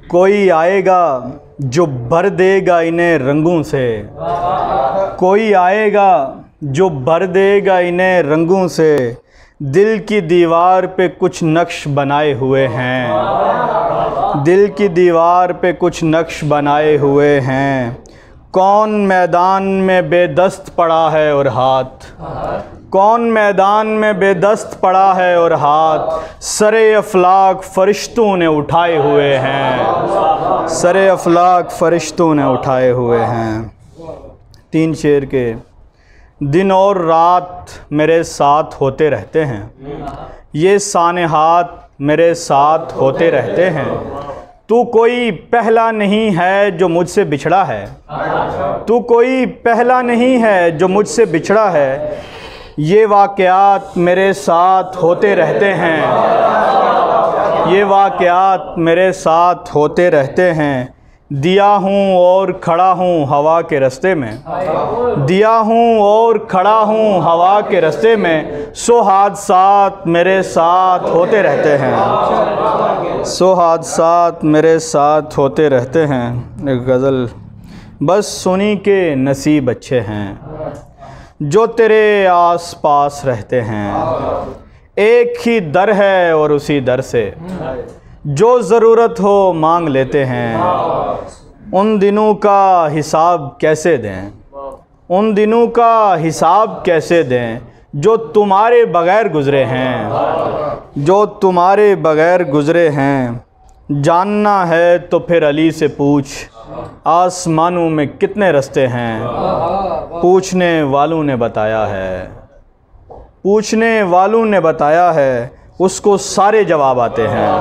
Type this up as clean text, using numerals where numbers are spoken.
کوئی آئے گا جو بھر دے گا انہیں رنگوں سے، کوئی آئے گا جو بھر دے گا انہیں رنگوں سے، دل کی دیوار پہ کچھ نقش بنائے ہوئے ہیں، دل کی دیوار پہ کچھ نقش بنائے ہوئے ہیں۔ کون میدان میں بے دست پڑا ہے اور ہاتھ، کون میدان میں بے دست پڑا ہے اور ہاتھ، سر افلاک فرشتوں نے اٹھائے ہوئے ہیں، سر افلاک فرشتوں نے اٹھائے ہوئے ہیں۔ 3 شعر کے دن اور رات میرے ساتھ ہوتے رہتے ہیں، یہ سانحات میرے ساتھ ہوتے رہتے ہیں۔ تو کوئی پہلا نہیں ہے جو مجھ سے بچھڑا ہے، تو کوئی پہلا نہیں ہے جو مجھ سے بچھڑا ہے، یہ واقعات میرے ساتھ ہوتے رہتے ہیں، یہ واقعات میرے ساتھ ہوتے رہتے ہیں۔ دیا ہوں اور کھڑا ہوں ہوا کے رستے میں، دیا ہوں اور کھڑا ہوں ہوا کے رستے میں، سو حادثات میرے ساتھ ہوتے رہتے ہیں، سو حادثات میرے ساتھ ہوتے رہتے ہیں۔ ایک غزل، بس سنی کے نصیب اچھے ہیں جو تیرے آس پاس رہتے ہیں، ایک ہی در ہے اور اسی در سے جو ضرورت ہو مانگ لیتے ہیں۔ ان دنوں کا حساب کیسے دیں، ان دنوں کا حساب کیسے دیں جو تمہارے بغیر گزرے ہیں، جو تمہارے بغیر گزرے ہیں۔ جاننا ہے تو پھر علی سے پوچھ، آسمانوں میں کتنے رستے ہیں، پوچھنے والوں نے بتایا ہے، پوچھنے والوں نے بتایا ہے، اس کو سارے جواب آتے ہیں۔